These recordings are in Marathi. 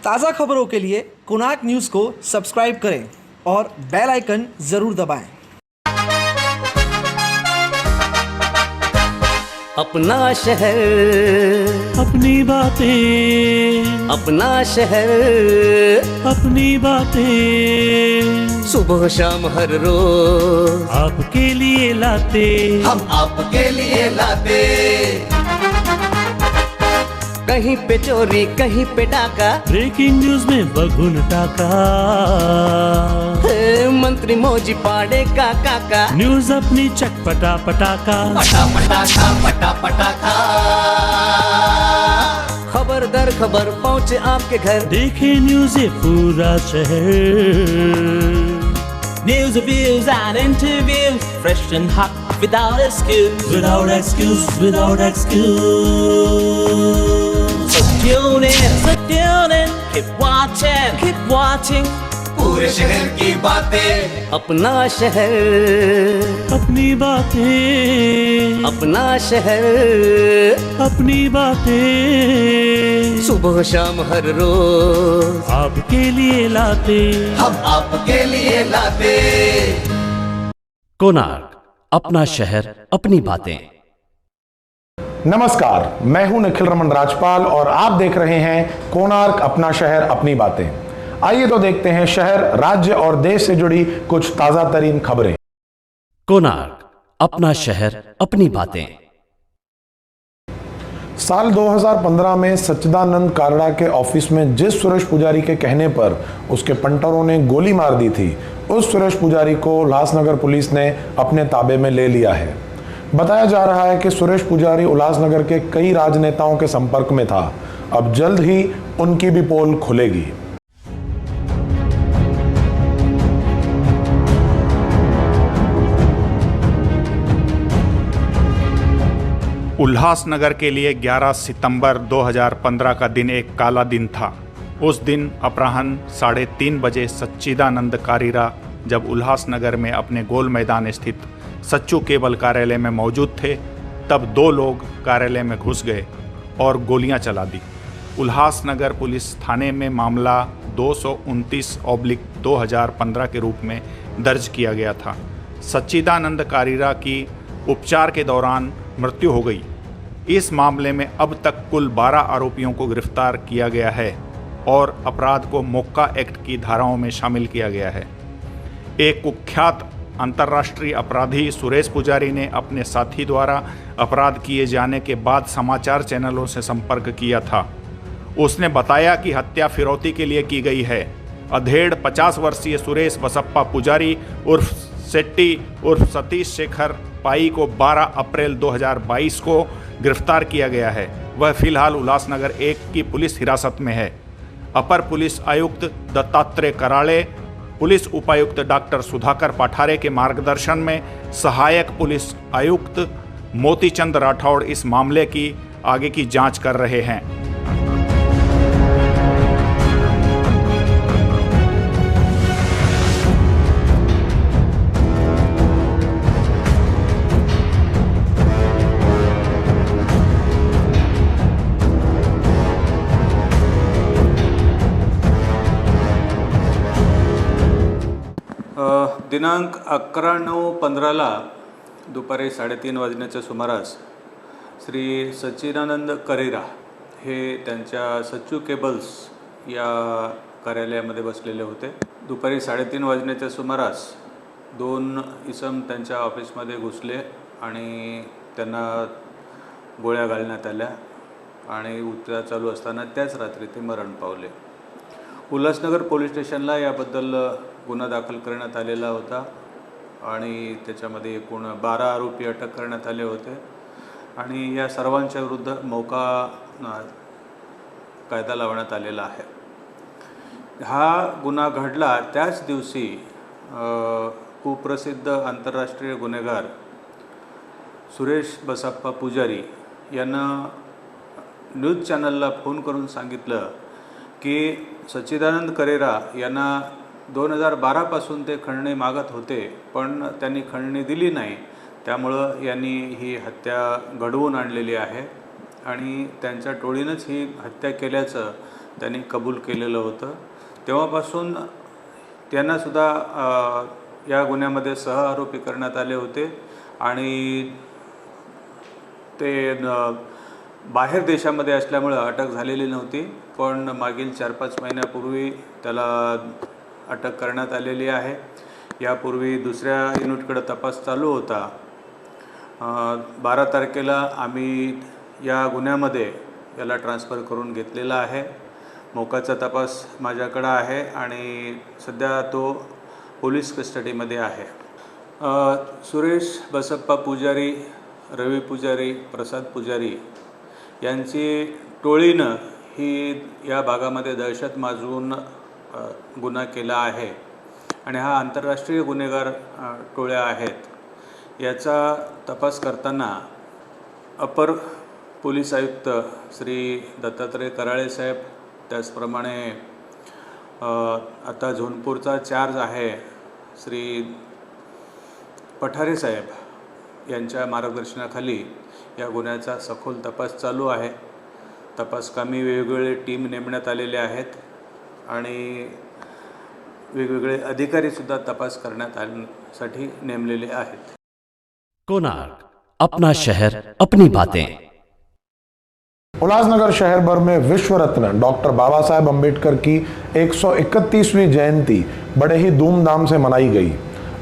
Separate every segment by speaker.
Speaker 1: ताज़ा खबरों के लिए कोणार्क न्यूज़ को सब्सक्राइब करें और बेल आइकन ज़रूर दबाएं।
Speaker 2: अपना शहर,
Speaker 3: अपनी बातें,
Speaker 2: अपना शहर,
Speaker 3: अपनी बातें,
Speaker 2: सुबह शाम हर रोज
Speaker 3: आपके लिए लाते,
Speaker 2: हम आपके लिए लाते। कहीं पे चोरी, कहीं पे डाका,
Speaker 3: ब्रेकिंग न्यूज में बगुन टाका,
Speaker 2: मंत्री मौजी पाड़े का काका,
Speaker 3: न्यूज अपनी चटपटा पटाका,
Speaker 2: पटा पटाखा पटा पटाखा। खबर दर खबर पहुँचे आपके घर,
Speaker 3: देखे न्यूज ये पूरा शहर।
Speaker 4: News, reviews and interviews, fresh and hot, without excuse.
Speaker 3: Without excuse, without excuse.
Speaker 4: So tune in, keep watching.
Speaker 2: पूरे शहर की बातें, अपना शहर,
Speaker 3: अपनी बातें,
Speaker 2: अपना शहर,
Speaker 3: अपनी बातें,
Speaker 2: सुबह शाम हर रोज
Speaker 3: आपके लिए लाते,
Speaker 2: हम आपके लिए लाते।
Speaker 5: कोणार्क, अपना शहर अपनी बातें।
Speaker 6: नमस्कार, मैं हूं निखिल रमन राजपाल और आप देख रहे हैं कोणार्क अपना शहर अपनी बातें। आइए तो देखते हैं शहर, राज्य और देश से जुड़ी कुछ ताजा तरीन खबरें।
Speaker 5: कोणार्क, अपना शहर अपनी बातें।
Speaker 6: साल 2015 में सच्चिदानंद कारड़ा के ऑफिस में जिस सुरेश पुजारी के कहने पर उसके पंटरों ने गोली मार दी थी, उस सुरेश पुजारी को उल्लासनगर पुलिस ने अपने ताबे में ले लिया है। बताया जा रहा है कि सुरेश पुजारी उल्लासनगर के कई राजनेताओं के संपर्क में था। अब जल्द ही उनकी भी पोल खुलेगी।
Speaker 7: उल्लासनगर के लिए 11 सितंबर 2015 का दिन एक काला दिन था। उस दिन अपराह्न 3:30 बजे सच्चिदानंद कारीरा जब उल्लासनगर में अपने गोल मैदान स्थित सच्चू केबल कार्यालय में मौजूद थे, तब 2 लोग कार्यालय में घुस गए और गोलियां चला दी। उल्लासनगर पुलिस थाने में मामला 229/2015 के रूप में दर्ज किया गया था। सच्चिदानंद कारीरा की उपचार के दौरान मृत्यु हो गई। इस मामले में अब तक कुल 12 आरोपियों को गिरफ्तार किया गया है और अपराध को मोक्का एक्ट की धाराओं में शामिल किया गया है। एक कुख्यात अंतर्राष्ट्रीय अपराधी सुरेश पुजारी ने अपने साथी द्वारा अपराध किए जाने के बाद समाचार चैनलों से संपर्क किया था। उसने बताया कि हत्या फिरौती के लिए की गई है। अधेड़ 50 वर्षीय सुरेश बसप्पा पुजारी उर्फ सेट्टी उर्फ सतीश शेखर पाई को 12 अप्रैल 2022 को गिरफ्तार किया गया है। वह फिलहाल उल्लासनगर 1 की पुलिस हिरासत में है। अपर पुलिस आयुक्त दत्तात्रेय कराड़े, पुलिस उपायुक्त डॉक्टर सुधाकर पठारे के मार्गदर्शन में सहायक पुलिस आयुक्त मोतीचंद राठौड़ इस मामले की आगे की जांच कर रहे हैं।
Speaker 8: दिनांक 11/9/15ला दुपारी 3:30 वाजण्याच्या सुमारास श्री सच्चिदानंद कारीरा हे त्यांच्या सच्चू केबल्स या कार्यालयामध्ये बसलेले होते। दुपारी 3:30 वाजण्याच्या सुमारास 2 इसम त्यांच्या ऑफिसमध्ये घुसले आणि त्यांना गोळ्या घालण्यात आल्या आणि उपचार चालू असताना त्याच रात्री ते मरण पावले। उल्लासनगर पोलीस स्टेशनला याबद्दल गुन्हा दाखल करण्यात आलेला होता आणि त्याच्यामध्ये एकूण 12 आरोपी अटक करण्यात आले होते आणि या सर्वांच्या विरुद्ध मोका कायदा लावण्यात आलेला आहे। हा गुन्हा घडला त्याच दिवशी कुप्रसिद्ध आंतरराष्ट्रीय गुन्हेगार सुरेश बसप्पा पुजारी यांना न्यूज चॅनलला फोन करून सांगितलं की सच्चिदानंद कारीरा यांना 2012 पासून ते खंडणी मागत होते, पण त्यांनी खंडणी दिली नाही, त्यामुळं यांनी ही हत्या घडवून आणलेली आहे आणि त्यांच्या टोळीनंच ही हत्या केल्याचं त्यांनी कबूल केलेलं होतं. तेव्हापासून त्यांनासुद्धा या गुन्ह्यामध्ये सहआरोपी करण्यात आले होते आणि ते बाहेर देशामध्ये असल्यामुळं अटक झालेली नव्हती, पण मागील 4-5 महिन्यापूर्वी त्याला अटक करण्यात आलेली आहे. यापूर्वी दुसऱ्या युनिटकडे तपास चालू होता. 12 तारखेला आम्ही या गुन्ह्यामध्ये याला ट्रान्सफर करून घेतलेला आहे. मोकाचा तपास माझ्याकडं आहे आणि सध्या तो पोलीस कस्टडीमध्ये आहे. सुरेश बसप्पा पुजारी, रवी पुजारी, प्रसाद पुजारी यांची टोळीनं ही या भागामध्ये दहशत माजवून गुन्हा केला आहे आणि हा आंतरराष्ट्रीय गुन्हेगार टोळ्या आहेत. याचा तपास करताना अपर पोलीस आयुक्त श्री दत्तात्रय कराळे साहेब, त्याचप्रमाणे आता झोनपूरचा चार्ज आहे श्री पठारे साहेब यांच्या मार्गदर्शनाखाली या गुन्ह्याचा सखोल तपास चालू आहे. तपासकामी वेगवेगळे टीम नेमण्यात आलेले आहेत आणि वेगवेगळे अधिकारीसुद्धा तपास करण्यासाठी नेमलेले आहेत.
Speaker 5: कोणार्क, अपना शहर अपनी बातें.
Speaker 6: उल्लासनगर शहर भर में विश्व रत्न डॉक्टर बाबा साहेब अम्बेडकर की 131वीं जयंती बड़े ही धूमधाम से मनाई गई.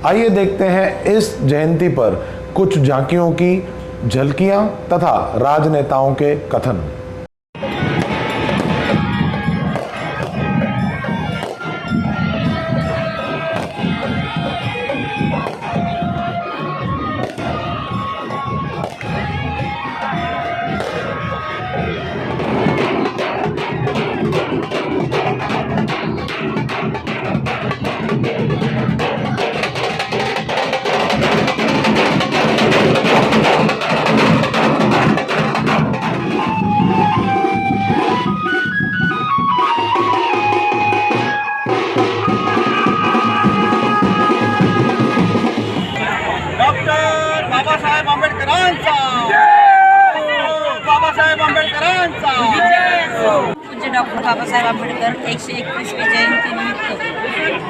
Speaker 6: आइए देखते हैं इस जयंती पर कुछ झांकियों की झलकियां तथा राजनेताओं के कथन.
Speaker 9: पूज्य डॉक्टर बाबासाहेब आंबेडकर 131वी जयंतीनिमित्त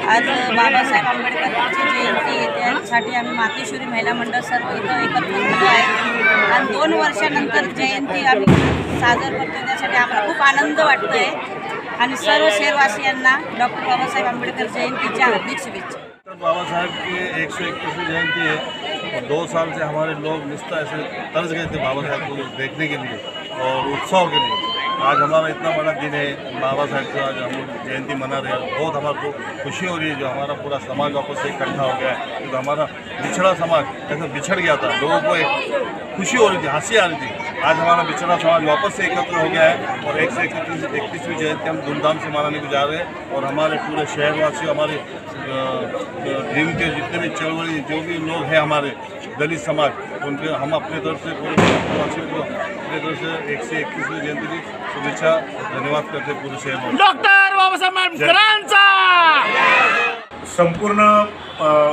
Speaker 9: आज बाबासाहेब आंबेडकरांची जयंती आहे. त्यासाठी आम्ही मातोश्री महिला मंडळ सर्व इथं एकत्र झालो आहे आणि 2 वर्षानंतर जयंती आम्ही साजर करतो. त्यासाठी आम्हाला खूप आनंद वाटतो आहे आणि सर्व शहरवासियांना डॉक्टर बाबासाहेब आंबेडकर जयंतीच्या हार्दिक शुभेच्छा.
Speaker 10: बाबा साहब की 131वीं जयंती है और 2 साल से हमारे लोग निष्ठा ऐसे तरस गए थे बाबा साहब को देखने के लिए और उत्सव के लिए. आज हमारा इतना बड़ा दिन है, बाबा साहब का आज हम जयंती मना रहे हैं. बहुत हमारे को खुशी हो रही है जो हमारा पूरा समाज वापस से इकट्ठा हो गया है. क्योंकि हमारा पिछड़ा समाज ऐसा बिछड़ गया था, लोगों को एक खुशी हो रही थी, हंसी आ रही थी. आज हमारा पिछड़ा समाज वापस से एकत्र हो गया है और 131वीं जयंती हम धूमधाम से मनाने को जा रहे हैं. और हमारे पूरे शहरवासी, हमारे ड्रीम के जितने भी चळवळी जो भी लोग हैं हमारे दलित समाज, उनके हम अपने तरफ से पूरे शहरवासियों को अपने तरफ से 131वीं जयंती की शुभेच्छा धन्यवाद करते पूरे शहर.
Speaker 2: डॉक्टर बाबासाहेब आंबेडकरांचा
Speaker 11: संपूर्ण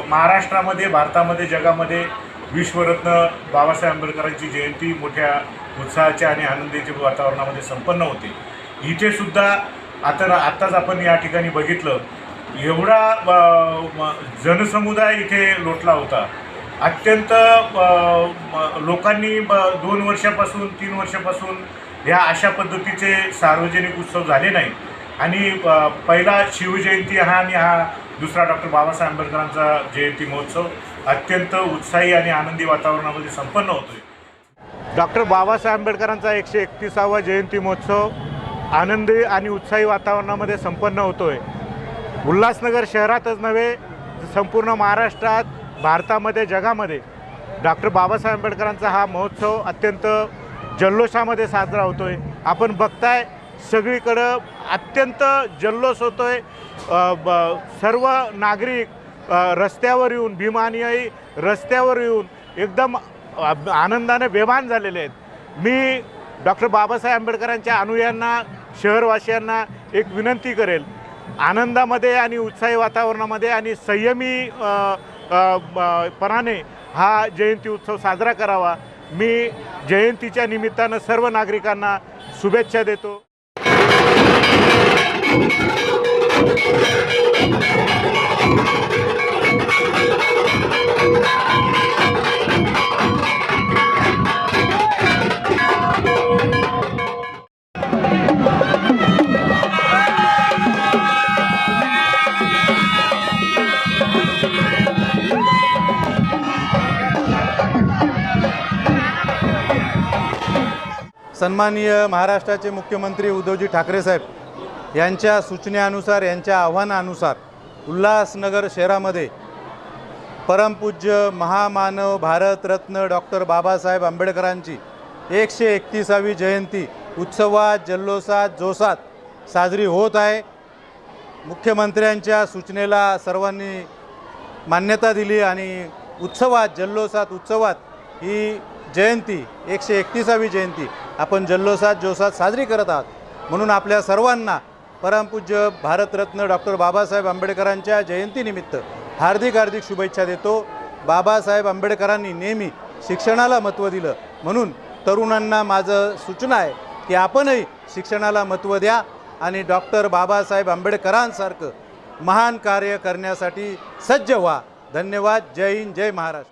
Speaker 11: महाराष्ट्रामध्ये, भारतामध्ये, जगामध्ये विश्वरत्न बाबासाहेब आंबेडकरांची जयंती मोठ्या उत्साहाच्या आणि आनंदाच्या वातावरणामध्ये संपन्न होते. इथे सुद्धा आत्ताच आपण या ठिकाणी बघितलं, एवढा जनसमुदाय इथे लोटला होता. अत्यंत लोकांनी 2 वर्षापासून 3 वर्षापासून ह्या अशा पद्धतीचे सार्वजनिक उत्सव झाले नाही आणि पहिला शिवजयंती आणि हा दुसरा डॉक्टर बाबासाहेब आंबेडकरांचा जयंती महोत्सव अत्यंत उत्साही आणि आनंदी वातावरणामध्ये संपन्न होतोय. डॉक्टर बाबासाहेब आंबेडकरांचा 131वा जयंती महोत्सव आनंदी आणि उत्साही वातावरणामध्ये संपन्न होतोय. उल्हासनगर शहरातच नव्हे, संपूर्ण महाराष्ट्रात, भारतामध्ये, जगामध्ये डॉक्टर बाबासाहेब आंबेडकरांचा हा महोत्सव अत्यंत जल्लोषामध्ये साजरा होतोय. आपण बघताय सगळीकडं अत्यंत जल्लोष होतोय. सर्व नागरिक रस्त्यावर येऊन, भीमानियाई रस्त्यावर येऊन एकदम आनंदाने बेभान झालेले आहेत. मी डॉक्टर बाबासाहेब आंबेडकरांच्या अनुयायांना, शहरवासियांना एक विनंती करेल, आनंदामध्ये आणि उत्साही वातावरणामध्ये आणि संयमी पणाने हा जयंती उत्सव साजरा करावा. मी जयंतीच्या निमित्तानं सर्व नागरिकांना शुभेच्छा देतो.
Speaker 12: सन्माननीय महाराष्ट्राचे मुख्यमंत्री उद्धवजी ठाकरे साहेब यांच्या सूचनेनुसार, यांच्या आव्हानानुसार उल्हासनगर शहरामध्ये परमपूज्य महामानव भारतरत्न डॉक्टर बाबासाहेब आंबेडकरांची 131वी जयंती उत्सवात जल्लोषात जोशात साजरी होत आहे. मुख्यमंत्र्यांच्या सूचनेला सर्वांनी मान्यता दिली आणि जल्लोषात उत्सवात ही जयंती 131वी जयंती आपण जल्लोषात जोशात साजरी करत आहात. म्हणून आपल्या सर्वांना परमपूज्य भारतरत्न डॉक्टर बाबासाहेब आंबेडकरांच्या जयंतीनिमित्त हार्दिक हार्दिक शुभेच्छा देतो. बाबासाहेब आंबेडकरांनी नेहमी शिक्षणाला महत्त्व दिलं, म्हणून तरुणांना माझं सूचना आहे की आपणही शिक्षणाला महत्त्व द्या आणि डॉक्टर बाबासाहेब आंबेडकरांसारखं महान कार्य करण्यासाठी सज्ज व्हा. धन्यवाद. जय हिंद, जय महाराष्ट्र.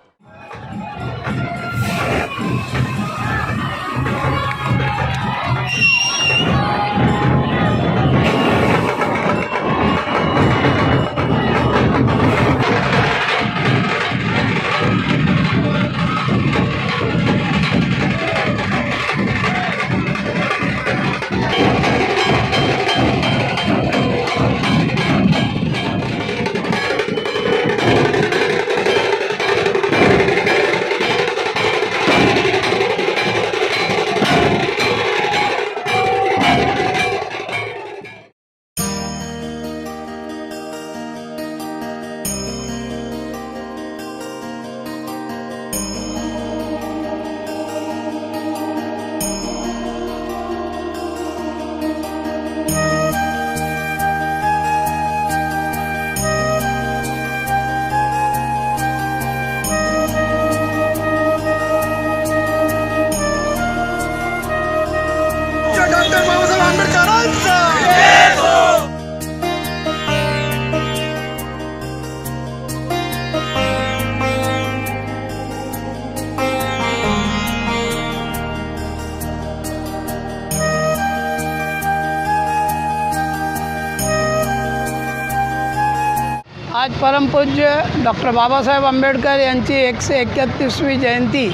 Speaker 13: आज परमपूज्य डॉक्टर बाबासाहेब आंबेडकर यांची 131वी जयंती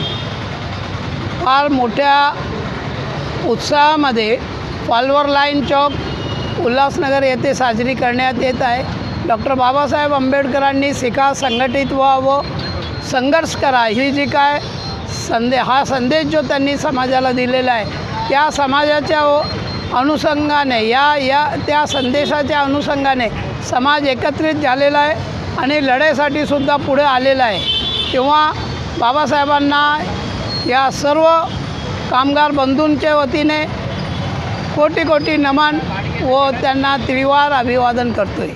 Speaker 13: फार मोठ्या उत्साहामध्ये पॉल्वर लाईन चौक उल्हासनगर येथे साजरी करण्यात येत आहे. डॉक्टर बाबासाहेब आंबेडकरांनी शिका, संघटित व्हा व संघर्ष करा ही जी काय हा संदेश जो त्यांनी समाजाला दिलेला आहे, त्या समाजाच्या अनुषंगाने त्या संदेशाच्या अनुषंगाने समाज एकत्रित झालेला आहे आणि लढाईसाठी सुद्धा पुढे आलेला आहे. तेव्हा बाबासाहेबांना या सर्व कामगार बंधूंच्या वतीने कोटी कोटी नमन व त्यांना त्रिवार अभिवादन करतोय.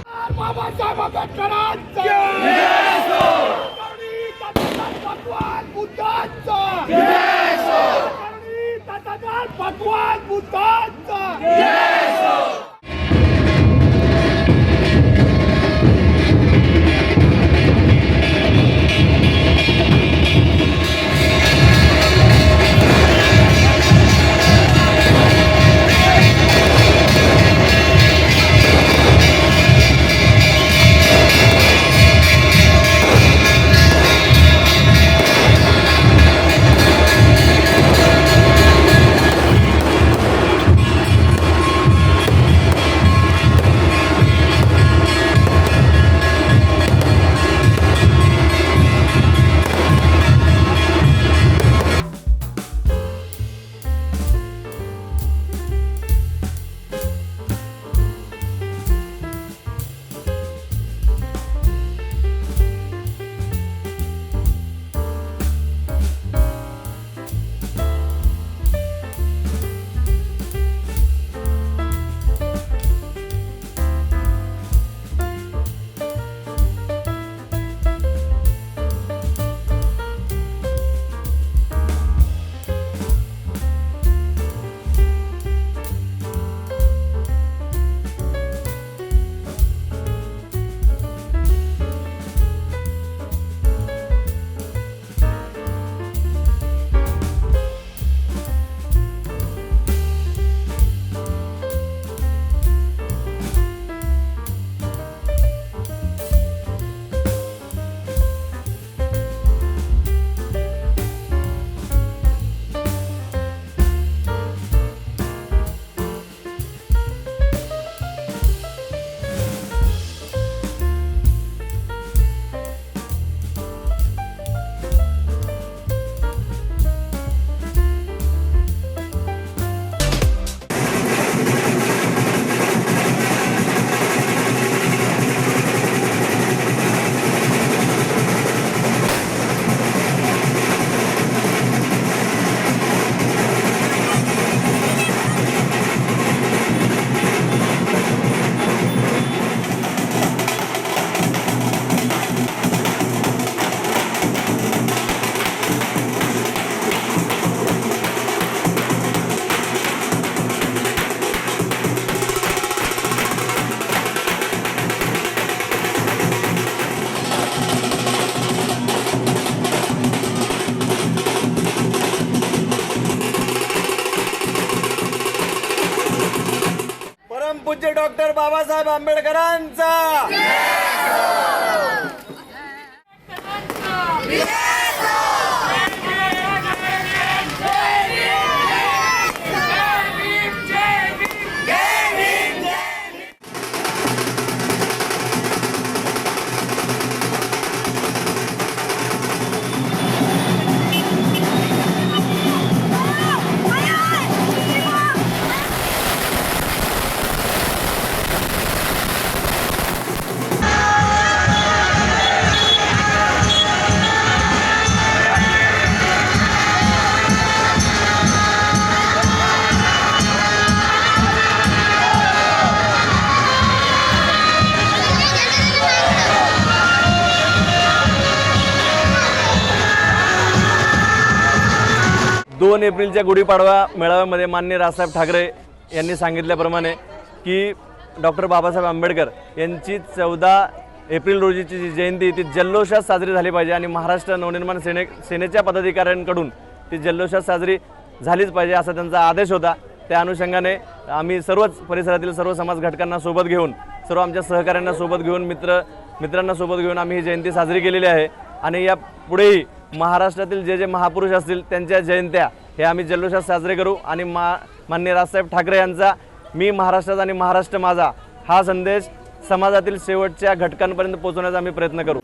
Speaker 2: बाबासाहेब आंबेडकरांचा.
Speaker 14: दोन एप्रिलच्या गुढीपाडवा मेळाव्यामध्ये माननीय राजसाहेब ठाकरे यांनी सांगितल्याप्रमाणे की डॉक्टर बाबासाहेब आंबेडकर यांची 14 एप्रिल रोजीची जी जयंती ती जल्लोषात साजरी झाली पाहिजे आणि महाराष्ट्र नवनिर्माण सेनेच्या पदाधिकाऱ्यांकडून ती जल्लोषात साजरी झालीच पाहिजे असा त्यांचा आदेश होता. त्या अनुषंगाने आम्ही सर्वच परिसरातील सर्व समाज घटकांना सोबत घेऊन, सर्व आमच्या सहकाऱ्यांना सोबत घेऊन, मित्रांना सोबत घेऊन आम्ही ही जयंती साजरी केलेली आहे. आणि या पुढेही महाराष्ट्रातील जे महापुरुष असतील त्यांच्या जयंत्या हे आम्ही जल्लोषात साजरे करू. आणि माननीय राजसाहेब ठाकरे यांचा मी महाराष्ट्रात आणि महाराष्ट्र माझा हा संदेश समाजातील शेवटच्या घटकांपर्यंत पोहोचवण्याचा आम्ही प्रयत्न करू.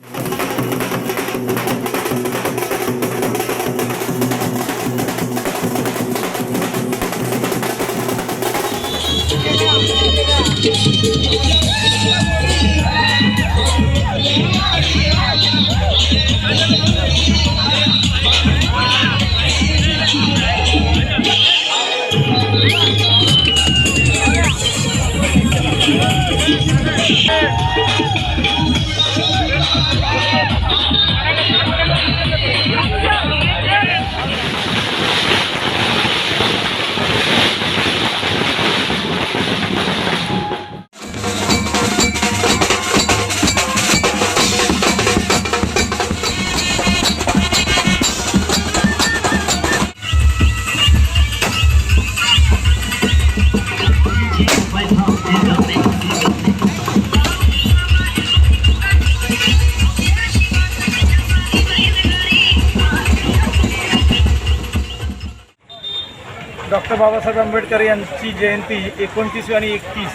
Speaker 15: डॉक्टर बाबासाहेब आंबेडकर यांची जयंती 29 आणि 31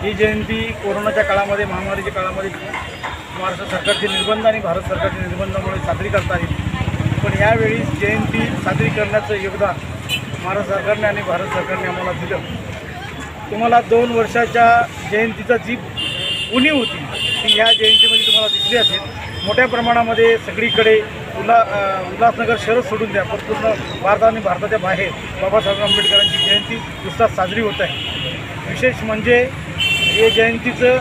Speaker 15: ही जयंती कोरोनाच्या काळामध्ये, महामारीच्या काळामध्ये महाराष्ट्र सरकारचे निर्बंध आणि भारत सरकारच्या निर्बंधामुळे साजरी करता येईल. पण यावेळी जयंती साजरी करण्याचं योगदान महाराष्ट्र सरकारने आणि भारत सरकारने आम्हाला दिलं. तुम्हाला 2 वर्षाच्या जयंतीचा जी उणीव होती ती ह्या जयंतीमध्ये तुम्हाला दिसली असेल. मोठ्या प्रमाणामध्ये सगळीकडे उल्हासनगर शहर सोडून द्या, पण पूर्ण भारत आणि भारताच्या बाहेर बाबासाहेब आंबेडकरांची जयंती नुसताच साजरी होत आहे. विशेष म्हणजे हे जयंतीचं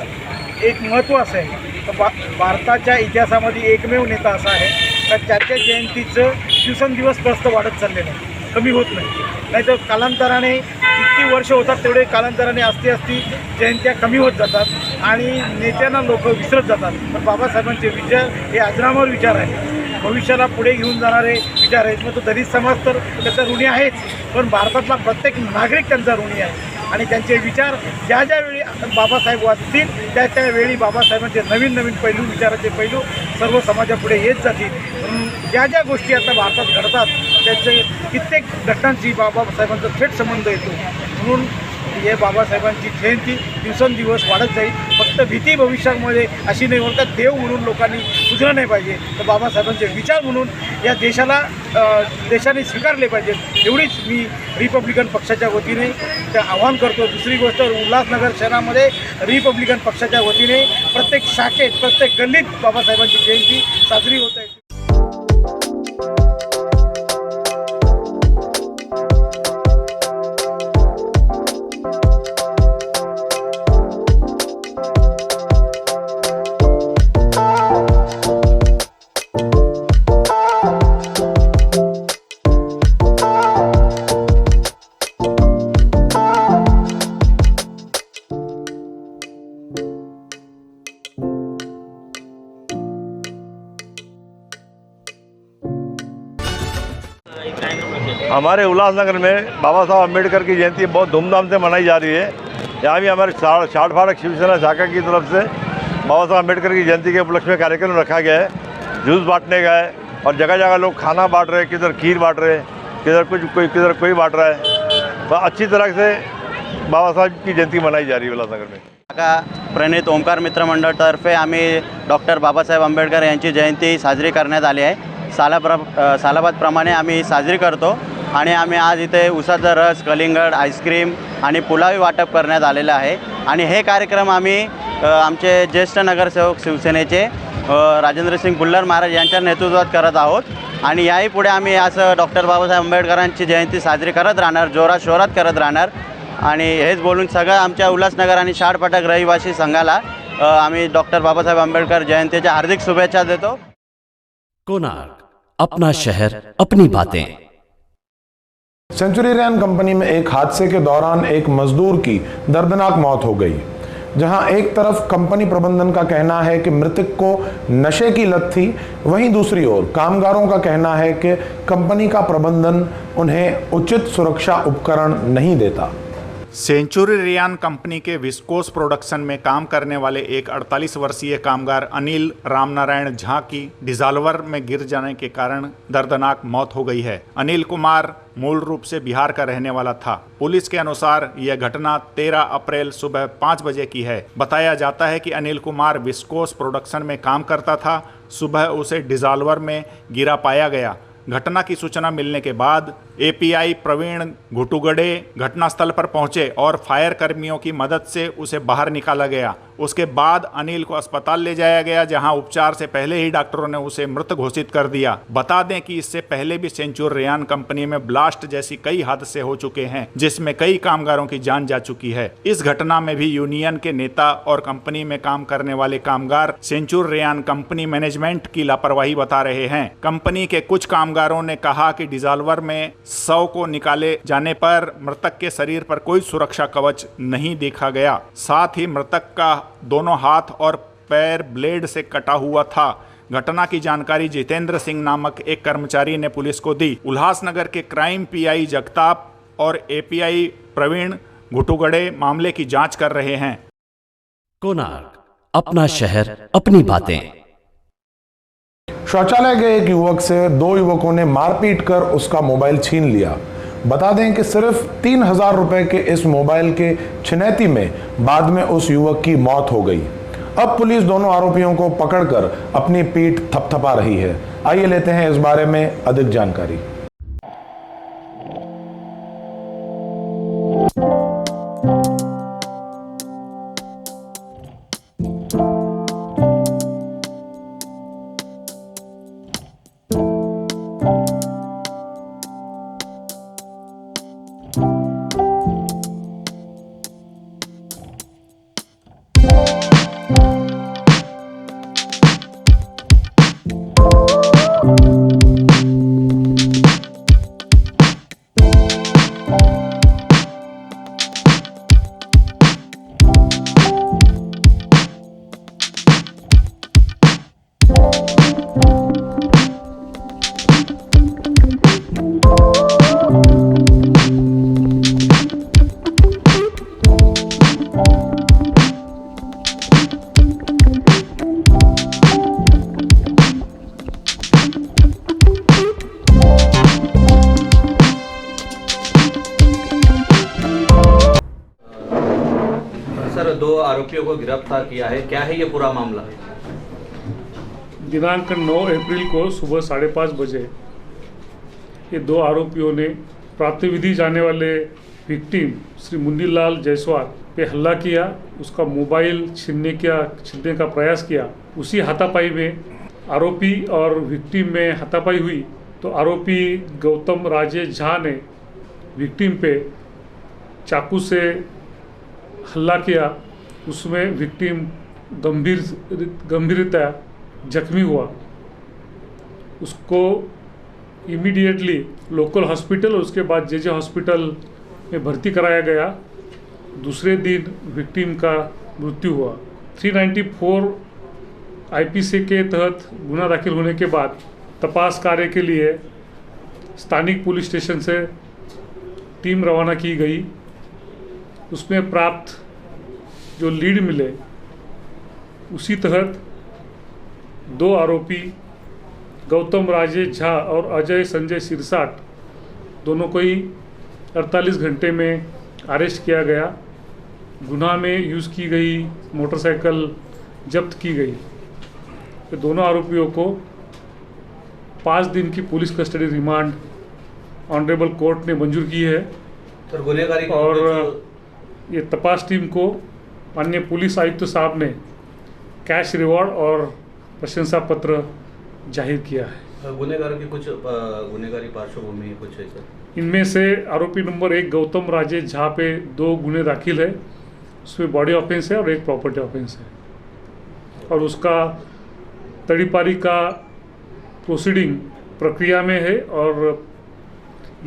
Speaker 15: एक महत्त्व असं आहे तर भारताच्या इतिहासामध्ये एकमेव नेता असा आहे का त्याच्या जयंतीचं दिवसेंदिवस प्रस्त वाढत चाललेलं आहे, कमी होत नाही. नाहीतर कालांतराने जितकी वर्ष होतात तेवढे कालांतराने असती जयंत्या कमी होत जातात आणि नेत्यांना लोक विसरत जातात. पण बाबासाहेबांचे विचार हे अजरामर विचार आहे, भविष्याला पुढे घेऊन जाणारे विचार आहेत. मग तो दलित समाज तर त्याचा ऋणी आहेच, पण भारतातला प्रत्येक नागरिक त्यांचा ऋणी आहे. आणि त्यांचे विचार ज्या ज्यावेळी बाबासाहेब वाचतील त्यावेळी बाबासाहेबांचे नवीन पैलू, विचाराचे पैलू सर्व समाजापुढे येत जातील. म्हणून ज्या ज्या गोष्टी आता भारतात घडतात त्याचे कित्येक घटनांशी बाबासाहेबांचा थेट संबंध येतो. म्हणून हे बाबासाहेबांची जयंती दिवसेंदिवस वाढत जाईल. फक्त भीती भविष्यामध्ये अशी नाही होईल का देव म्हणून लोकांनी उजळलं नाही पाहिजे, तर बाबासाहेबांचे विचार म्हणून या देशाने स्वीकारले पाहिजेत एवढीच मी रिपब्लिकन पक्षाच्या वतीने ते आवाहन करतो. दुसरी गोष्ट, उल्हासनगर शहरामध्ये रिपब्लिकन पक्षाच्या वतीने प्रत्येक शाखेत, प्रत्येक गल्लीत बाबासाहेबांची जयंती साजरी होत आहे.
Speaker 10: हमारे उल्लासनगर में बाबा साहब अम्बेडकर की जयंती बहुत धूमधाम से मनाई जा रही है यहाँ भी हमारे शाट फाड़क शिवसेना शाखा की तरफ से बाबा साहब अम्बेडकर की जयंती के उपलक्ष्य में कार्यक्रम रखा गया है। जूस बांटने का है और जगह जगह लोग खाना बांट रहे हैं, किधर खीर बांट रहे हैं, किधर कोई बांट रहा है। तो अच्छी तरह से बाबा साहब की जयंती मनाई जा रही है उल्हासनगर में।
Speaker 16: प्रणित ओंकार मित्र मंडळतर्फे आम्ही डॉक्टर बाबासाहेब आंबेडकर यांची जयंती साजरी करण्यात आली आहे। सालाबादप्रमाणे आम्ही साजरी करतो आणि आम्ही आज इथे उसाचा रस, कलिंगड, आईस्क्रीम आणि पुलावी वाटप करण्यात आलेलं आहे। आणि हे कार्यक्रम आम्ही आमचे ज्येष्ठ नगरसेवक शिवसेनेचे राजेंद्रसिंग भुल्लर महाराज यांच्या नेतृत्वात करत आहोत आणि याही पुढे आम्ही असं डॉक्टर बाबासाहेब आंबेडकरांची जयंती साजरी करत राहणार, जोराशोरात करत राहणार। आणि हेच बोलून सगळं आमच्या उल्हासनगर आणि शाडफाटक रहिवासी संघाला आम्ही डॉक्टर बाबासाहेब आंबेडकर जयंतीच्या हार्दिक शुभेच्छा देतो।
Speaker 5: कोणार्क, अपना शहर, अपनी बातें।
Speaker 6: सेंचुरी रेन कंपनी में एक हादसे के दौरान एक मजदूर की दर्दनाक मौत हो गई। जहां एक तरफ कंपनी प्रबंधन का कहना है कि मृतक को नशे की लत थी, वहीं दूसरी ओर कामगारों का कहना है कि कंपनी का प्रबंधन उन्हें उचित सुरक्षा उपकरण नहीं देता।
Speaker 7: सेंचुरी रेयान कंपनी के विस्कोस प्रोडक्शन में काम करने वाले एक 48 वर्षीय कामगार अनिल रामनारायण झा की डिजॉल्वर में गिर जाने के कारण दर्दनाक मौत हो गई है। अनिल कुमार मूल रूप से बिहार का रहने वाला था। पुलिस के अनुसार यह घटना 13 अप्रैल सुबह 5 बजे की है। बताया जाता है कि अनिल कुमार विस्कोस प्रोडक्शन में काम करता था। सुबह उसे डिजॉल्वर में गिरा पाया गया। घटना की सूचना मिलने के बाद एपीआई प्रवीण घुटुगड़े घटनास्थल पर पहुंचे और फायर कर्मियों की मदद से उसे बाहर निकाला गया। उसके बाद अनिल को अस्पताल ले जाया गया, जहां उपचार से पहले ही डॉक्टरों ने उसे मृत घोषित कर दिया। बता दें कि इससे पहले भी सेंचुरी रेयान कंपनी में ब्लास्ट जैसी कई हादसे हो चुके हैं, जिसमें कई कामगारों की जान जा चुकी है। इस घटना में भी यूनियन के नेता और कंपनी में काम करने वाले कामगार सेंचुरी रेयान कंपनी मैनेजमेंट की लापरवाही बता रहे हैं। कंपनी के कुछ कामगारों ने कहा कि डिजॉल्वर में 100 को निकाले जाने पर मृतक के शरीर पर कोई सुरक्षा कवच नहीं देखा गया। साथ ही मृतक का दोनों हाथ और पैर ब्लेड से कटा हुआ था। घटना की जानकारी जितेंद्र सिंह नामक एक कर्मचारी ने पुलिस को दी। उल्हासनगर के क्राइम पीआई जगताप और एपीआई प्रवीण घुटुगड़े मामले की जांच कर रहे हैं।
Speaker 5: कोणार्क, अपना शहर, अपनी बातें।
Speaker 6: शौचालय गए एक युवक से 2 युवकों ने मारपीट कर उसका मोबाइल छीन लिया। बता दें कि सिर्फ 3000 रुपए के इस मोबाइल के छिनैती में बाद में उस युवक की मौत हो गई। अब पुलिस दोनों आरोपियों को पकड़कर अपनी पीठ थपथपा रही है। आइए लेते हैं इस बारे में अधिक जानकारी।
Speaker 14: सर, 2 आरोपियों को गिरफ्तार किया है, क्या है ये पूरा मामला?
Speaker 17: दिनांक 9 अप्रैल को सुबह 5:30 बजे ये 2 आरोपियों ने प्रातःविधि जाने वाले विक्टिम श्री मुन्नीलाल जायसवाल पे हमला किया, उसका मोबाइल छीनने का प्रयास किया। उसी हाथापाई में आरोपी और विक्टिम में हाथापाई हुई तो आरोपी गौतम राजेश झा ने विक्टिम पे चाकू से हल्ला किया। उसमें विक्टिम गंभीरता जख्मी हुआ। उसको इमीडिएटली लोकल हॉस्पिटल और उसके बाद जे हॉस्पिटल में भर्ती कराया गया। दूसरे दिन विक्टिम का मृत्यु हुआ। 394 आईपीसी के तहत गुना दाखिल होने के बाद तपास कार्य के लिए स्थानिक पुलिस स्टेशन से टीम रवाना की गई। उसमें प्राप्त जो लीड मिले उसी तहत 2 आरोपी गौतम राजेश झा और अजय संजय सिरसाट दोनों को ही 48 घंटे में अरेस्ट किया गया। गुनाह में यूज़ की गई मोटरसाइकिल जब्त की गई। तो दोनों आरोपियों को 5 दिन की police custody remand honourable court ने मंजूर की है।
Speaker 10: सर गुनहगारी
Speaker 17: और ये तपास टीम को माननीय पुलिस आयुक्त साहब ने कैश रिवॉर्ड और प्रशंसा पत्र जाहिर किया है।
Speaker 10: गुनहगारों की कुछ गुनहगारी पार्श्वभूमि कुछ है सर?
Speaker 17: इनमें से आरोपी नंबर 1 गौतम राजेश झा पे 2 गुने दाखिल है, उसमें बॉडी ऑफेंस है और 1 प्रॉपर्टी ऑफेंस है। और उसका तड़ीपारी का प्रोसीडिंग प्रक्रिया में है और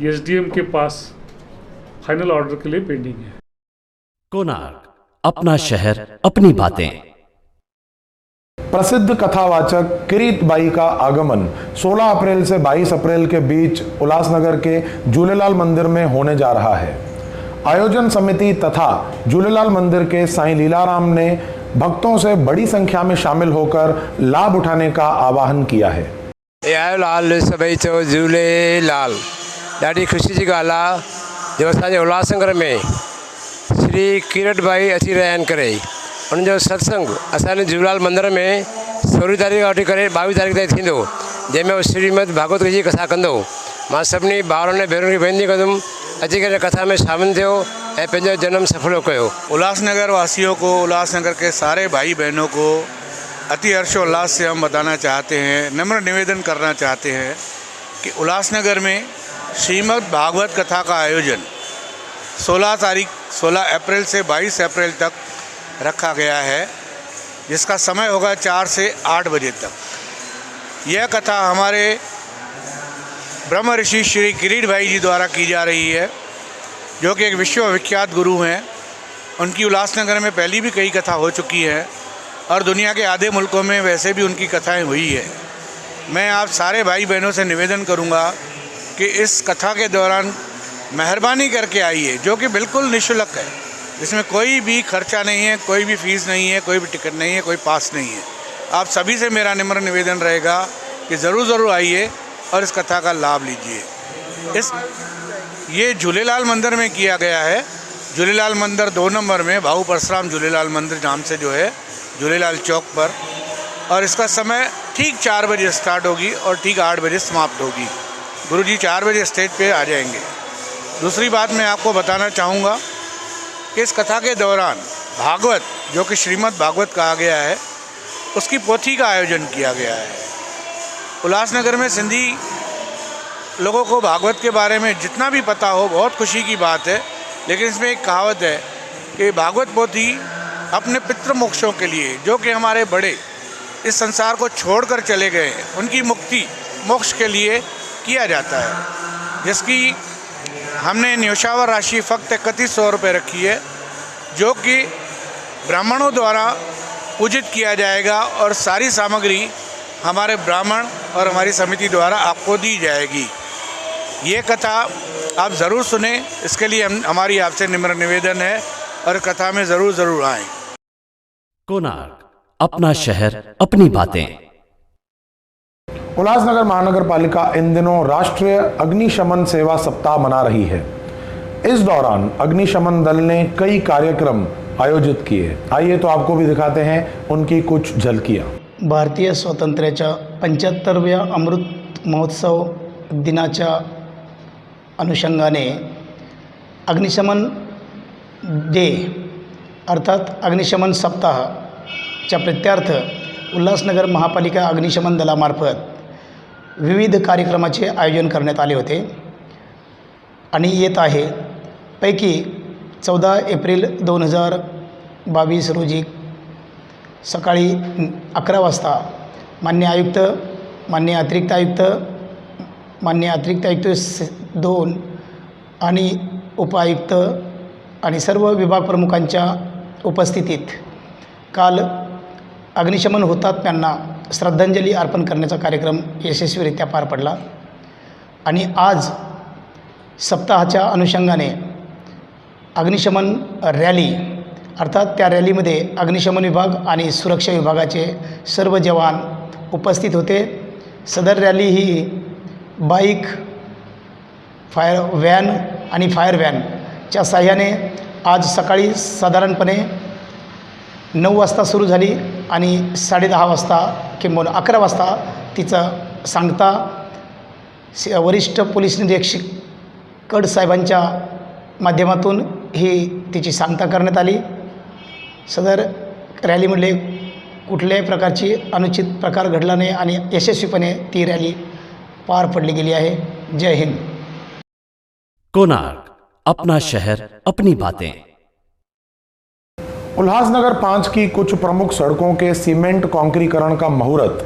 Speaker 17: एसडीएम के पास फाइनल ऑर्डर के लिए पेंडिंग है।
Speaker 5: कोणार्क, अपना शहर, अपनी बातें।
Speaker 6: प्रसिद्ध कथावाचक किरीट बाई का आगमन 16 अप्रैल से 22 अप्रैल के बीच उल्लासनगर के झूलेलाल मंदिर में होने जा रहा है। आयोजन समिति तथा झूलेलाल मंदिर के साईं लीलाराम ने भक्तों से बड़ी संख्या में शामिल होकर लाभ उठाने का आह्वान किया है।
Speaker 18: लाल सभई चो झूलेलाल, ॾाढी ख़ुशी जी ॻाल्हि आहे जो असांजे उल्हासनगर में श्री किरट भाई अची रहिया आहिनि करे उनजो सत्संग असांजे झूलेलाल मंदिर में 16 तारीख़ खां वठी करे 22 तारीख़ ताईं थींदो, जंहिंमें श्रीमद भागवत जी कथा कंदो। मां सभिनी भाउरनि ऐं भेनरुनि खे वेनिती कंदुमि अची करे कथा में शामिल थियो ऐं पंहिंजो जन्म सफल कयो।
Speaker 19: उल्लासनगर वासियों को, उल्लासनगर के सारे भाई बहनों को अति हर्षोल्लास से हम बताना चाहते हैं, नम्र निवेदन करना चाहते हैं कि उल्लासनगर में श्रीमद् भागवत कथा का आयोजन 16 अप्रैल से 22 अप्रैल तक रखा गया है, जिसका समय होगा 4 से 8 बजे तक। यह कथा हमारे ब्रह्म ऋषि श्री किरीट भाई जी द्वारा की जा रही है, जो कि एक विश्वविख्यात गुरु हैं। उनकी उल्लासनगर में पहले भी कई कथा हो चुकी है और दुनिया के आधे मुल्कों में वैसे भी उनकी कथाएं हुई है। मैं आप सारे भाई बहनों से निवेदन करूंगा कि इस कथा के दौरान मेहरबानी करके आइए, जो कि बिल्कुल निःशुल्क है, इसमें कोई भी खर्चा नहीं है, कोई भी फीस नहीं है, कोई भी टिकट नहीं है, कोई पास नहीं है। आप सभी से मेरा निम्र निवेदन रहेगा कि ज़रूर आइए और इस कथा का लाभ लीजिए। ये झूलेलाल मंदिर में किया गया है। झूलेलाल मंदिर 2 नंबर में भाऊ परशुराम झूलेलाल मंदिर नाम से जो है झूलेलाल चौक पर, और इसका समय ठीक 4 बजे स्टार्ट होगी और ठीक 8 बजे समाप्त होगी। गुरुजी 4 बजे स्टेज पे आ जाएंगे। दूसरी बात मैं आपको बताना चाहूँगा कि इस कथा के दौरान भागवत, जो कि श्रीमद् भागवत कहा गया है, उसकी पोथी का आयोजन किया गया है। उल्लासनगर में सिंधी लोगों को भागवत के बारे में जितना भी पता हो बहुत खुशी की बात है, लेकिन इसमें एक कहावत है कि भागवत पोथी अपने पितृमोक्षों के लिए, जो कि हमारे बड़े इस संसार को छोड़कर चले गए, उनकी मुक्ति मोक्ष के लिए किया जाता है, जिसकी हमने न्योछावर राशि फ़क्त 3100 रुपये रखी है, जो कि ब्राह्मणों द्वारा पूजित किया जाएगा और सारी सामग्री हमारे ब्राह्मण और हमारी समिति द्वारा आपको दी जाएगी। ये कथा आप ज़रूर सुने, इसके लिए हमारी आपसे निम्र निवेदन है और कथा में ज़रूर आएँ।
Speaker 5: कोणार्क, अपना शहर, अपनी बातें।
Speaker 6: उल्लासनगर महानगर पालिका इन दिनों राष्ट्रीय अग्निशमन सेवा सप्ताह मना रही है। इस दौरान अग्निशमन दल ने कई कार्यक्रम आयोजित किए। आइए तो आपको भी दिखाते हैं उनकी कुछ झलकियां।
Speaker 13: भारतीय स्वातंत्र्याच्या 75व्या अमृत महोत्सव दिनाच्या अनुषंगाने अग्निशमन डे अर्थात अग्निशमन सप्ताहाच्या प्रित्यर्थ उल्हासनगर महापालिका अग्निशमन दलामार्फत विविध कार्यक्रमाचे आयोजन करण्यात आले होते आणि येत आहे पैकी 14 एप्रिल 2022 रोजी सकाळी 11 वाजता माननीय आयुक्त, माननीय अतिरिक्त आयुक्त, माननीय अतिरिक्त आयुक्त 2 आणि उपायुक्त आणि सर्व विभाग प्रमुखांच्या उपस्थितीत काल अग्निशमन हुतात्म्यांना श्रद्धांजली अर्पण करण्याचा कार्यक्रम यशस्वीरित्या पार पडला आणि आज सप्ताहाच्या अनुषंगाने अग्निशमन रॅली
Speaker 20: अर्थात त्या रॅलीमध्ये अग्निशमन विभाग आणि सुरक्षा विभागाचे सर्व जवान उपस्थित होते. सदर रॅली ही बाईक, फायर व्हॅन आणि फायर व्हॅनच्या साह्याने आज सकाळी साधारणपणे 9 वाजता सुरू झाली आणि 10:30 वाजता किंवा 11 वाजता तिचं सांगता वरिष्ठ पोलीस निरीक्षक कड साहेबांच्या माध्यमातून ही तिची सांगता करण्यात आली. सदर रॅलीमधले कुठल्याही प्रकारची अनुचित प्रकार घडला नाही आणि यशस्वीपणे ती रॅली पार पडली गेली आहे. जय हिंद.
Speaker 5: कोणार्क, अपना शहर अपनी बातें.
Speaker 6: उल्लासनगर 5 की कुछ प्रमुख सड़कों के सीमेंट कॉन्क्रीकरण का मुहूर्त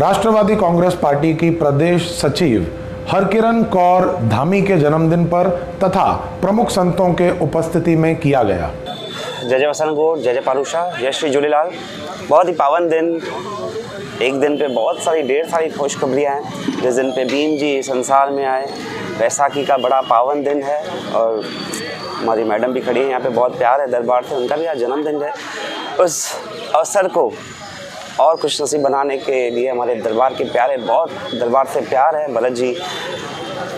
Speaker 6: राष्ट्रवादी कांग्रेस पार्टी की प्रदेश सचिव हरकिरण कौर धामी के जन्मदिन पर तथा प्रमुख संतों के उपस्थिति में किया गया.
Speaker 21: जय जय वसंत, जय जय पारुषा, जय श्री झूलेलाल. बहुत ही पावन दिन. एक दिन पे बहुत सारी ढेर सारी खुशखबरियाँ हैं. जिस दिन पे भीम जी संसार में आए, बैसाखी का बड़ा पावन दिन है और हमारी मैडम भी खड़ी है यहाँ पे, बहुत प्यार है दरबार से, उनका भी आज जन्मदिन है. उस अवसर को और खुशनसीब बनाने के लिए हमारे दरबार के प्यारे, बहुत दरबार से प्यार है भरत जी.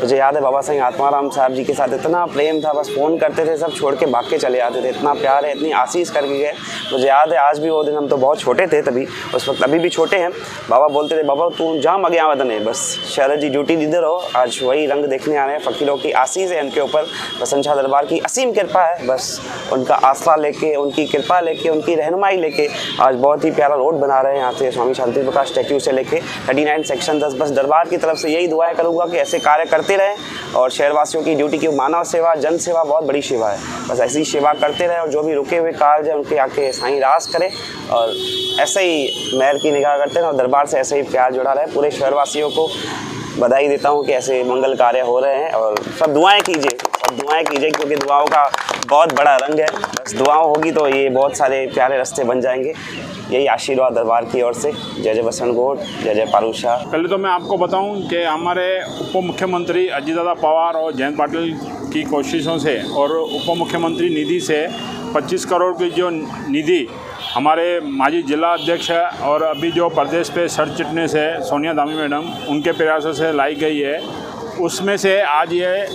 Speaker 21: मुझे याद है बाबा साईं आत्माराम साहब जी के साथ इतना प्रेम था, बस फ़ोन करते थे सब छोड़ के भाग के चले आते थे. इतना प्यार है, इतनी आशीष करके गए. मुझे याद है आज भी वो दिन, हम तो बहुत छोटे थे तभी, उस वक्त अभी भी छोटे हैं. बाबा बोलते थे, बाबा तू जहाँ मगे आवत नहीं, बस शरद जी ड्यूटी दीदे रहो. आज वही रंग देखने आ रहे हैं. फ़कीरों की आशीष है उनके ऊपर, बसंत शाह दरबार की असीम कृपा है. बस उनका आसरा लेके, उनकी कृपा लेके, उनकी रहनुमाई लेके आज बहुत ही प्यारा रोड बना रहे हैं यहाँ से स्वामी शांति प्रकाश स्टैच्यू से लेके 39 सेक्शन 10. बस दरबार की तरफ से यही दुआएं करूँगा कि ऐसे कार्य करते रहें और शहरवासियों की ड्यूटी की मानव सेवा, जन सेवा बहुत बड़ी सेवा है. बस ऐसी सेवा करते रहें और जो भी रुके हुए कार्य हैं उनके आके साईं रास करें और ऐसे ही महर की निगाह करते रहें और दरबार से ऐसे ही प्यार जुड़ा रहे. पूरे शहरवासियों को बधाई देता हूँ कि ऐसे मंगल कार्य हो रहे हैं और सब दुआएं कीजिए क्योंकि दुआओं का बहुत बड़ा रंग है. बस दुआओं होगी तो ये बहुत सारे प्यारे रास्ते बन जाएंगे. यही आशीर्वाद दरबार की ओर से. जय जय बसंत गोड, जय जय पारुषा.
Speaker 7: पहले तो मैं आपको बताऊं कि हमारे उप मुख्यमंत्री अजीत दादा पवार और जयंत पाटिल की कोशिशों से और उप मुख्यमंत्री निधि से 25 करोड़ की जो निधि हमारे माजी जिला अध्यक्ष है और अभी जो प्रदेश पे सर चिटनेस है सोनिया धामी मैडम, उनके प्रयासों से लाई गई है. उसमें से आज ये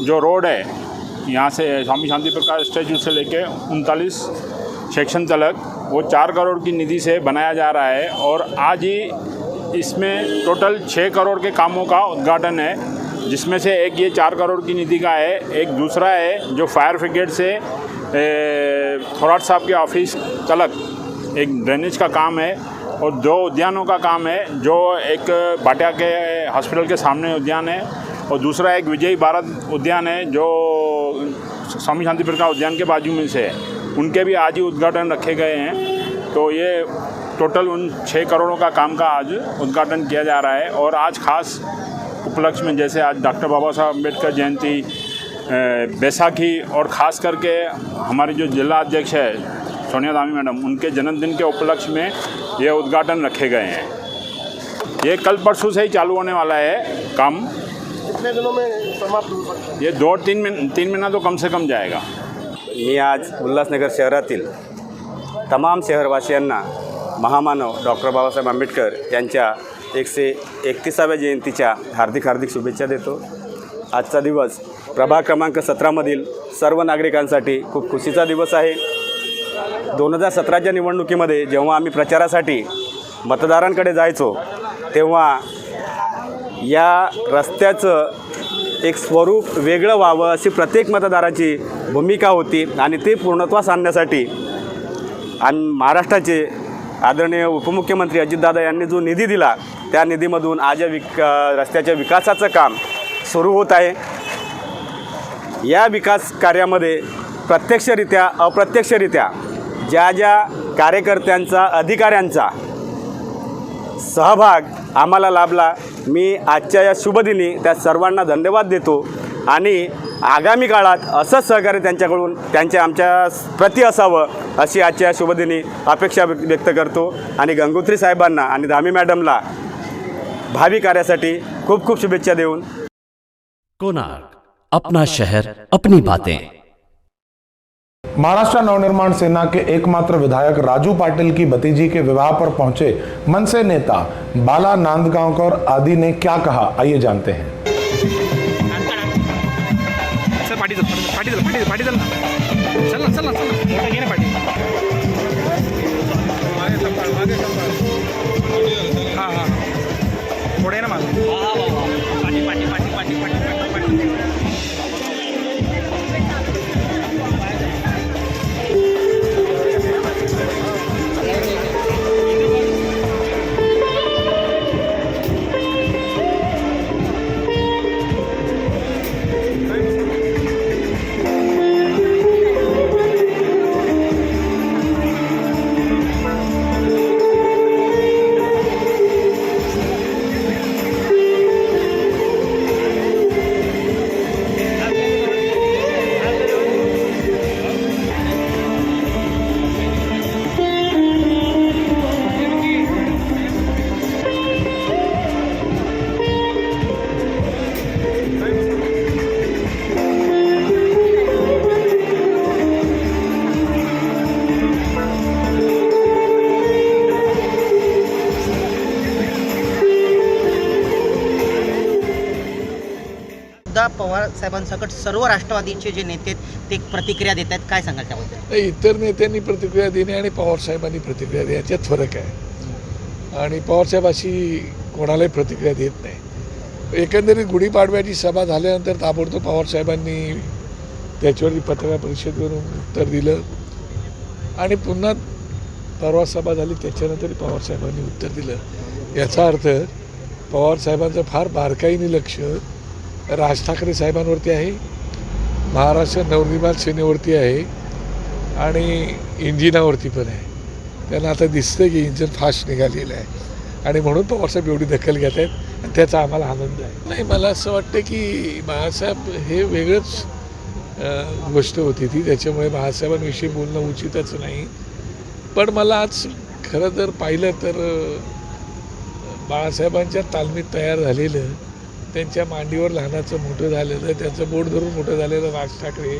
Speaker 7: जो रोड है यहाँ से स्वामी शांति प्रकाश स्टैच्यू से लेके 39 सेक्शन तक, वो 4 करोड़ की निधि से बनाया जा रहा है और आज ही इसमें टोटल 6 करोड़ के कामों का उद्घाटन है, जिसमें से एक ये 4 करोड़ की निधि का है. एक दूसरा है जो फायर ब्रिगेड से थोराट साहब के ऑफिस तक एक ड्रेनेज का काम है और 2 उद्यानों का काम है. जो एक भाटिया के हॉस्पिटल के सामने उद्यान है और दूसरा एक विजयी भारत उद्यान है जो स्वामी शांति प्रकाश उद्यान के बाजू में से है. उनके भी आज ही उद्घाटन रखे गए हैं. तो ये टोटल उन 6 करोड़ों का काम का आज उद्घाटन किया जा रहा है. और आज खास उपलक्ष्य में जैसे आज डॉक्टर बाबा साहब अम्बेडकर जयंती, बैसाखी और ख़ास करके हमारी जो जिला अध्यक्ष है सोनिया धामी मैडम, उनके जन्मदिन के उपलक्ष्य में ये उद्घाटन रखे गए हैं. ये कल परसों से ही चालू होने वाला है काम.
Speaker 10: कितने दिनों में समाप्त हो सकता है?
Speaker 7: ये 2-3 महीना तो कम से कम जाएगा.
Speaker 22: मी आज उल्हासनगर शहरातील तमाम शहरवासियांना महामानव डॉक्टर बाबासाहेब आंबेडकर यांच्या 131व्या जयंतीच्या हार्दिक शुभेच्छा देतो. आजचा दिवस प्रभाग क्रमांक 17मधील सर्व नागरिकांसाठी खूप खुशीचा दिवस आहे. 2017च्या निवडणुकीमध्ये जेव्हा आम्ही प्रचारासाठी मतदारांकडे जायचो तेव्हा या रस्त्याचं एक स्वरूप वेगळं व्हावं अशी प्रत्येक मतदाराची भूमिका होती आणि ते पूर्णत्वास आणण्यासाठी आणि महाराष्ट्राचे आदरणीय उपमुख्यमंत्री अजितदादा यांनी जो निधी दिला त्या निधीमधून आज रस्त्याच्या विकासाचं काम सुरू होत आहे. या विकास कार्यामध्ये प्रत्यक्षरित्या अप्रत्यक्षरित्या ज्या ज्या कार्यकर्त्यांचा, अधिकाऱ्यांचा सहभाग आम्हाला लाभला, मी आजच्या या शुभदिनी त्या सर्वांना धन्यवाद देतो आणि आगामी काळात असंच सहकार्य त्यांच्याकडून आमच्या प्रति असावं अशी आजच्या शुभदिनी अपेक्षा व्यक्त करतो आणि गंगोत्री साहेबांना आणि धामी मॅडमला भावी कार्यासाठी खूप खूप शुभेच्छा देऊन.
Speaker 5: कोणार्क, अपना शहर अपनी बातें.
Speaker 6: महाराष्ट्र नवनिर्माण सेना के एकमात्र विधायक राजू पाटिल की भतीजी के विवाह पर पहुंचे मनसे नेता बाला नांदगांवकर आदि ने क्या कहा, आइए जानते हैं।
Speaker 1: पवार साहेबांसकट सर्व राष्ट्रवादीचे जे नेते ते प्रतिक्रिया देत आहेत, काय सांगाल त्याबद्दल?
Speaker 4: इतर नेत्यांनी प्रतिक्रिया देणे आणि पवार साहेबांनी प्रतिक्रिया देणे याच्यात फरक आहे आणि पवार साहेब अशी कोणालाही प्रतिक्रिया देत नाही। एकंदरीत गुढीपाडव्याची सभा झाल्यानंतर ताबडतोब पवार साहेबांनी त्याच्यावरती पत्रकार परिषदेवरून उत्तर दिलं आणि पुन्हा परवा सभा झाली त्याच्यानंतर पवार साहेबांनी उत्तर दिलं। याचा अर्थ पवार साहेबांचं फार बारकाईने लक्ष राज ठाकरे साहेबांवरती आहे, महाराष्ट्र नवनिर्माण सेनेवरती आहे आणि इंजिनावरती पण आहे। त्यांना आता दिसतं की इंजिन फास्ट निघालेलं आहे आणि म्हणून पवारसाहेब एवढी दखल घेत आहेत आणि त्याचा आम्हाला आनंद आहे। नाही, मला असं वाटतं की बाळासाहेब हे वेगळंच गोष्ट होती ती, त्याच्यामुळे बाळासाहेबांविषयी बोलणं उचितच नाही। पण मला आज खरं जर पाहिलं तर बाळासाहेबांच्या तालमीत तयार झालेलं, त्यांच्या मांडीवर लहानाचं मोठं झालेलं, त्यांचं बोट धरून मोठं झालेलं राज ठाकरे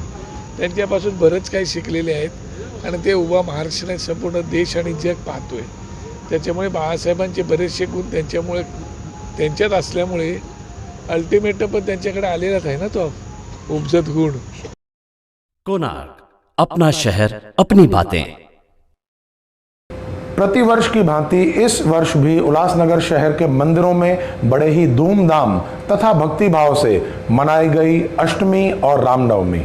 Speaker 4: त्यांच्यापासून बरंच काही शिकलेले आहेत आणि ते उभा महाराष्ट्राने संपूर्ण देश आणि जग पाहतोय। त्याच्यामुळे बाळासाहेबांचे बरेचसे गुण त्यांच्यामुळे त्यांच्यात असल्यामुळे अल्टिमेट पण त्यांच्याकडे आलेलाच आहे ना तो उपजत गुण।
Speaker 5: कोणार्क, अपना शहर अपनी बातें।
Speaker 6: प्रतिवर्ष की भांति इस वर्ष भी उल्लासनगर शहर के मंदिरों में बड़े ही धूमधाम तथा भक्तिभाव से मनाई गई अष्टमी और रामनवमी।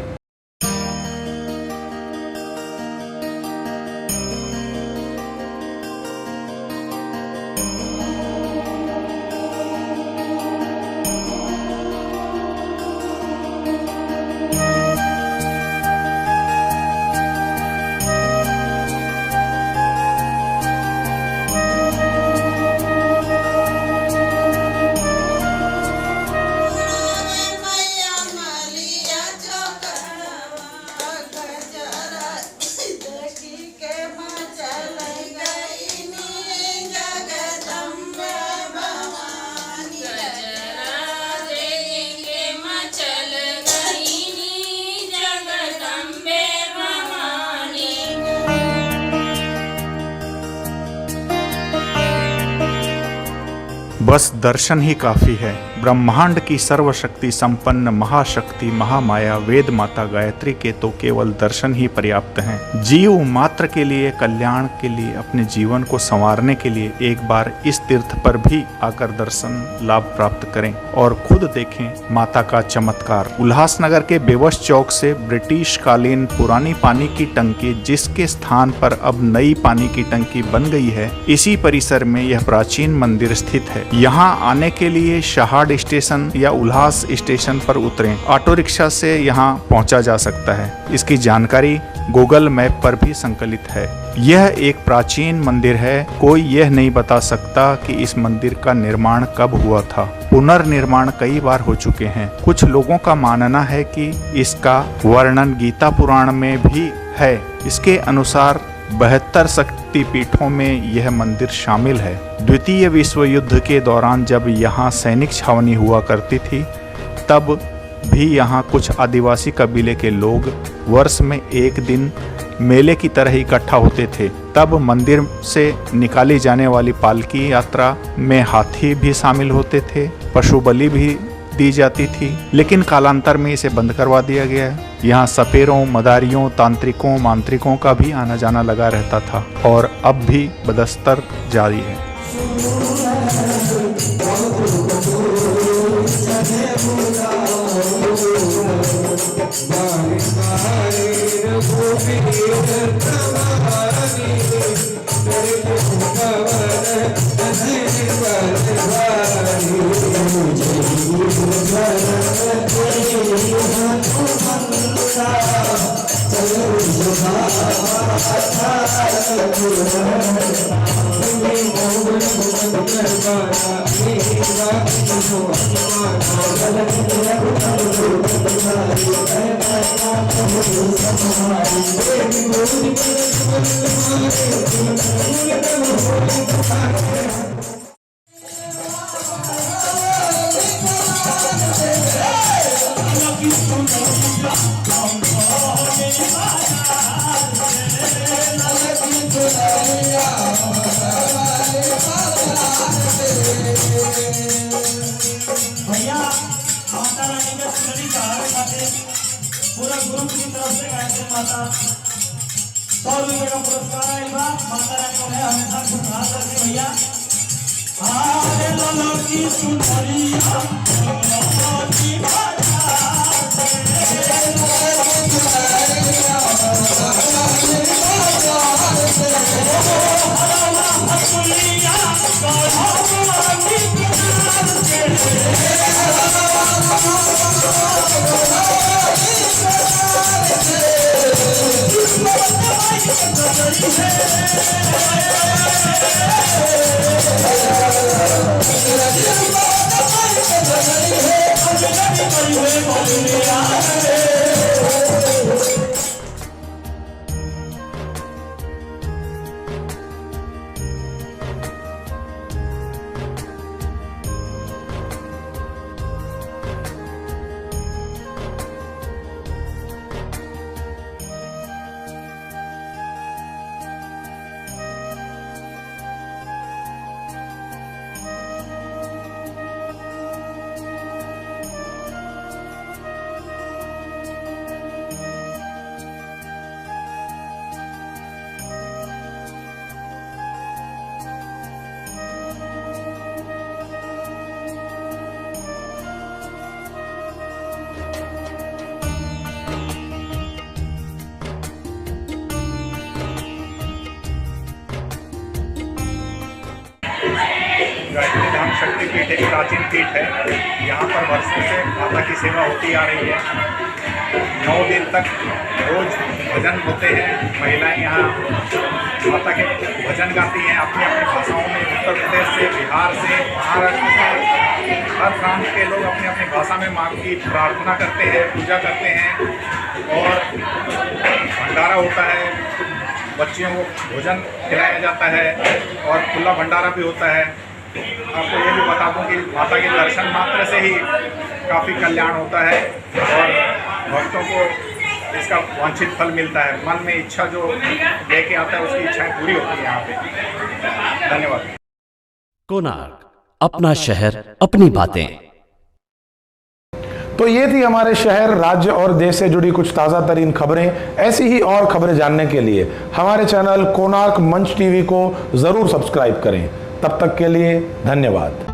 Speaker 7: बस दर्शन ही काफी है। ब्रह्मांड की सर्वशक्ति संपन्न महाशक्ति महामाया वेद माता गायत्री के तो केवल दर्शन ही पर्याप्त हैं। जीव मात्र के लिए, कल्याण के लिए, अपने जीवन को संवारने के लिए एक बार इस तीर्थ पर भी आकर दर्शन लाभ प्राप्त करें और खुद देखें माता का चमत्कार। उल्लासनगर के बेबस चौक से ब्रिटिश कालीन पुरानी पानी की टंकी, जिसके स्थान पर अब नई पानी की टंकी बन गई है, इसी परिसर में यह प्राचीन मंदिर स्थित है। यहाँ आने के लिए शहाड स्टेशन या उल्लास स्टेशन पर उतरें। ऑटो रिक्शा से यहाँ पहुँचा जा सकता है। इसकी जानकारी गूगल मैप पर भी संकलित है। यह एक प्राचीन मंदिर है। कोई यह नहीं बता सकता कि इस मंदिर का निर्माण कब हुआ था। पुनर्निर्माण कई बार हो चुके हैं। कुछ लोगों का मानना है कि इसका वर्णन गीता पुराण में भी है। इसके अनुसार 72 शक्तिपीठों में यह मंदिर शामिल है। द्वितीय विश्व युद्ध के दौरान जब यहाँ सैनिक छावनी हुआ करती थी, तब भी यहाँ कुछ आदिवासी कबीले के लोग वर्ष में एक दिन मेले की तरह इकट्ठा होते थे। तब मंदिर से निकाली जाने वाली पालकी यात्रा में हाथी भी शामिल होते थे, पशु बलि भी दी जाती थी, लेकिन कालांतर में इसे बंद करवा दिया गया है। यहाँ सपेरों, मदारियों, तांत्रिकों, मांत्रिकों का भी आना जाना लगा रहता था और अब भी बदस्तर जारी है।
Speaker 3: भैया माता रानी के सुंदरी सहारे खाते पूरा ग्रुप की तरफ से गायत्री माता 100 रुपये का पुरस्कार आएगा। माता रानी उन्हें हमेशा खुशहाल रखे भैया। आरे लाला की सुंदरिया
Speaker 11: गायत्री धाम शक्तिपीठ एक प्राचीन पीठ है। यहाँ पर वर्षों से माता की सेवा होती आ रही है। 9 दिन तक रोज भजन होते हैं। महिलाएं यहाँ माता के भजन गाती हैं अपनी अपनी भाषाओं में। उत्तर प्रदेश से, बिहार से, महाराष्ट्र से, हर प्रांत के लोग अपनी अपनी भाषा में माँ की प्रार्थना करते हैं, पूजा करते हैं और भंडारा होता है। बच्चियों को भोजन खिलाया जाता है और खुला भंडारा भी होता है। आपको ये भी बता दूं कि माता के दर्शन मात्र से ही काफ़ी कल्याण होता है और भक्तों को इसका वांछित फल मिलता है। मन में इच्छा जो लेके आता है उसकी इच्छाएं पूरी होती है यहाँ पे। धन्यवाद।
Speaker 5: कोणार्क, अपना शहर, अपनी बातें।
Speaker 6: तो ये थी हमारे शहर, राज्य और देश से जुड़ी कुछ ताज़ा तरीन खबरें। ऐसी ही और खबरें जानने के लिए हमारे चैनल कोणार्क मंच टीवी को ज़रूर सब्सक्राइब करें। तब तक के लिए धन्यवाद।